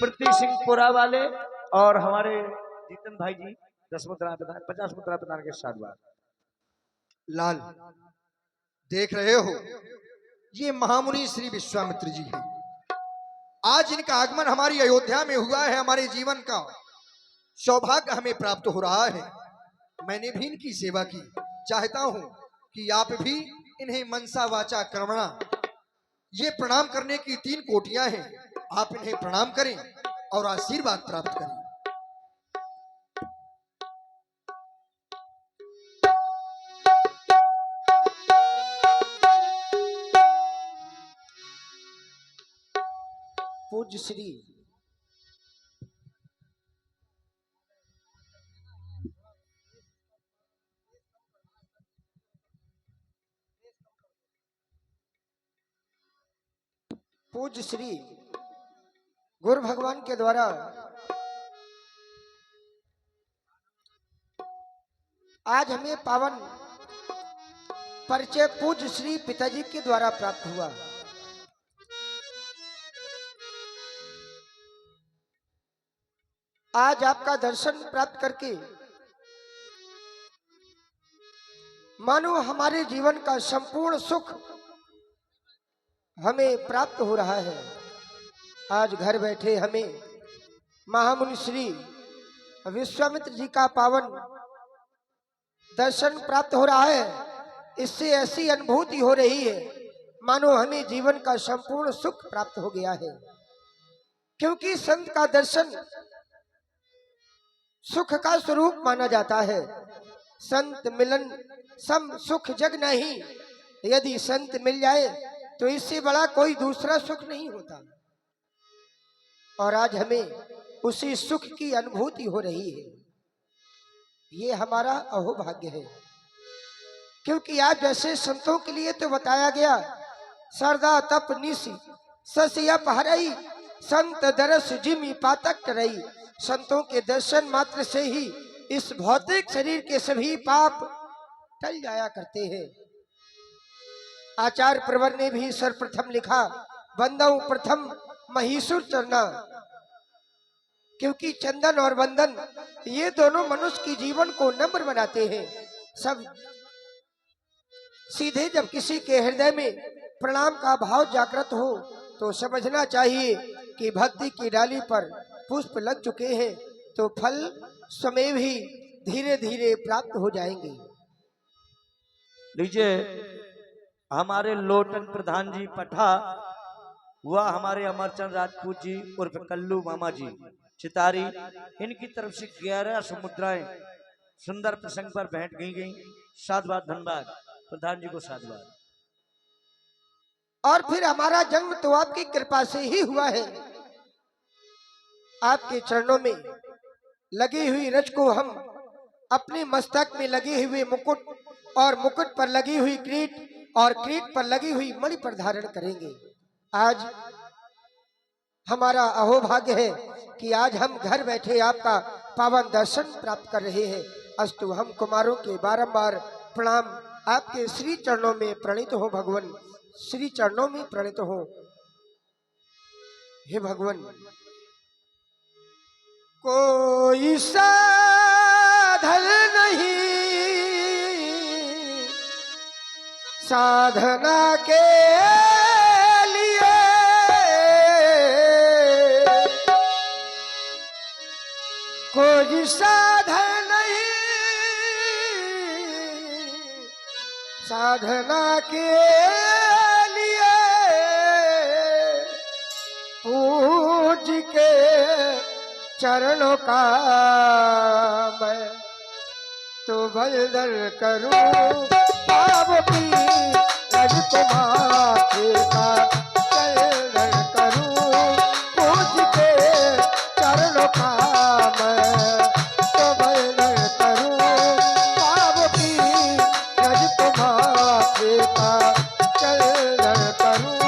प्रीति सिंह पुरा वाले और हमारे जीतन भाई जी 10 मुद्रा प्रदान 50 मुद्रा प्रदान के साथ बात। लाल देख रहे हो, ये महामुनि श्री विश्वामित्र जी हैं। आज इनका आगमन हमारी अयोध्या में हुआ है। हमारे जीवन का सौभाग्य हमें प्राप्त हो रहा है। मैंने भी इनकी सेवा की। चाहता हूं कि आप भी इन्हें मनसा वाचा कर्मणा, ये प्रणाम करने की 3 कोटियां हैं, आप इन्हें प्रणाम करें और आशीर्वाद प्राप्त करें। पूज्य श्री गुरु भगवान के द्वारा आज हमें पावन परिचय पूज्य श्री पिताजी के द्वारा प्राप्त हुआ। आज आपका दर्शन प्राप्त करके मानो हमारे जीवन का संपूर्ण सुख हमें प्राप्त हो रहा है। आज घर बैठे हमें महामुनि श्री विश्वामित्र जी का पावन दर्शन प्राप्त हो रहा है। इससे ऐसी अनुभूति हो रही है मानो हमें जीवन का संपूर्ण सुख प्राप्त हो गया है, क्योंकि संत का दर्शन सुख का स्वरूप माना जाता है। संत मिलन सम सुख जग नहीं, यदि संत मिल जाए तो इससे बड़ा कोई दूसरा सुख नहीं होता। और आज हमें उसी सुख की अनुभूति हो रही है। ये हमारा अहोभाग्य है, क्योंकि आज जैसे संतों के लिए तो बताया गया, सरदा तप निसी ससिया पहरई संत दरस जिमी पातक रही। संतों के दर्शन मात्र से ही इस भौतिक शरीर के सभी पाप टल जाया करते हैं। आचार्य प्रवर ने भी सर्वप्रथम लिखा, वंदऊ प्रथम महीसुर चरना, क्योंकि चंदन और वंदन ये दोनों मनुष्य की जीवन को नम्र बनाते हैं। सब सीधे जब किसी के हृदय में प्रणाम का भाव जागृत हो तो समझना चाहिए कि भक्ति की डाली पर पुष्प लग चुके हैं, तो फल स्वयं ही धीरे धीरे प्राप्त हो जाएंगे। लीजिए हमारे लोटन प्रधान जी पठा हुआ, हमारे अमरचंद राजपूत जी उर्फ कल्लू मामा जी चितारी, इनकी तरफ से 11 मुद्राएं सुंदर प्रसंग पर भेंट गई। साधुवाद धन्यवाद प्रधान जी को साधुवाद। और फिर हमारा जन्म तो आपकी कृपा से ही हुआ है। आपके चरणों में लगी हुई रज को हम अपने मस्तक में लगे हुए मुकुट और मुकुट पर लगी हुई क्रीट और क्रीट पर लगी हुई मणि पर धारण करेंगे। आज हमारा अहोभाग्य है कि आज हम घर बैठे आपका पावन दर्शन प्राप्त कर रहे हैं। अस्तु हम कुमारों के बारंबार प्रणाम आपके श्री चरणों में प्रणीत हो भगवान, श्री चरणों में प्रणीत हो। हे भगवान, कोई साधन नहीं साधना के लिए, कोई साधन नहीं साधना के लिए, पूज के चरणों का मैं तो बलदर करूं, पाप की रज को माथे का बलदर करूं, पूज के चरणों का मैं तो बलदर करूं, पाप की रज को माथे का बलदर करूं।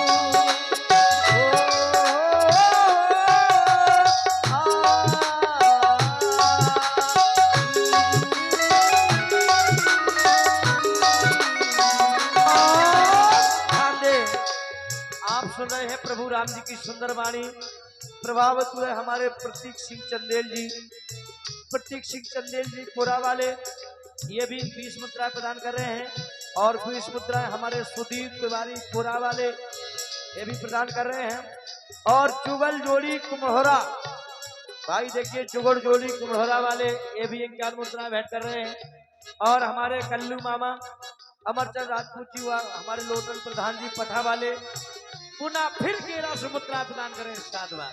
सुन रहे हैं प्रभु राम जी की सुंदर वाणी। प्रभावित हुए हमारे प्रतीक सिंह चंदेल जी, प्रतीक सिंह चंदेल जी कोरा वाले, ये भी 20 मुद्राएं प्रदान कर रहे हैं। और 20 मुद्राएं हमारे सुदीप तिवारी कोरा वाले, ये भी प्रदान कर रहे हैं। और जुगल जोड़ी कुम्हरा भाई, देखिए जुगल जोड़ी कुम्हरा वाले, ये भी 51 मुद्राएं भेंट कर रहे हैं। और हमारे कल्लू मामा अमरचंद राजपूत जी व हमारे लोटन प्रधान जी पठा वाले पुनः फिर 1100 मुद्राएं प्रदान करें। साधुवाद।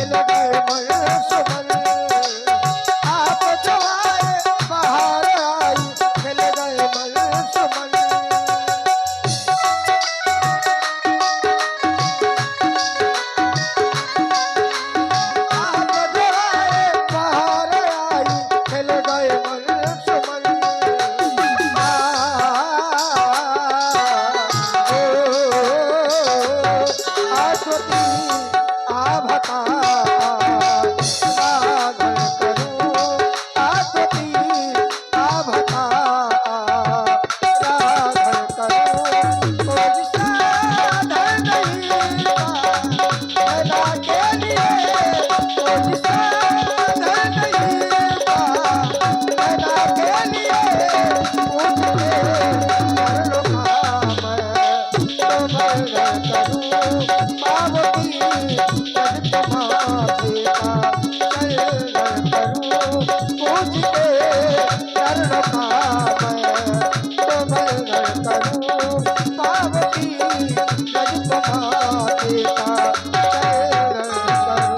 खिल गए मन सुमन। आप जो आए बाहर आई, खिल गए मन सुमन। आप जो आए बाहर आई, खिल गए मन सुमन। आकृति आभता साधन करूं, आकृति आभता साधन करूं। कोई साधन नहीं पैदा के लिए, कोई साधन नहीं पैदा के लिए। पूछ के कर लो काम, तो मैं करूं पावती जग तुम्हारे का चरण करूं। पूछ के कर लो काम, तो मैं करूं पावती जग तुम्हारे का चरण करूं।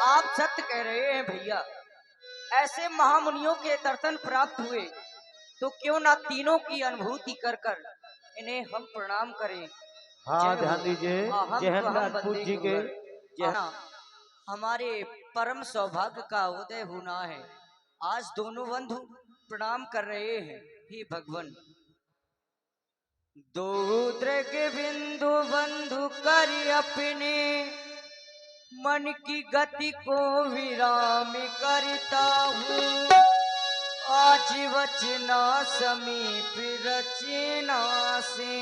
आप सत्य कह रहे हैं भैया। ऐसे महामुनियों के दर्शन प्राप्त हुए तो क्यों ना तीनों की अनुभूति कर कर इन्हें हम प्रणाम करें। हाँ जय हो। ध्यान दीजिए अहम जहन तो हम राजपूत बंदे जी के गुरुवर। हाँ, हमारे परम सौभाग्य का उदय होना है। आज दोनों बंधु प्रणाम कर रहे हैं। हे भगवान, दो दृग बिंदु बंधु कर अपने मन की गति को विराम करता हूँ। आज वचना समीप रचना से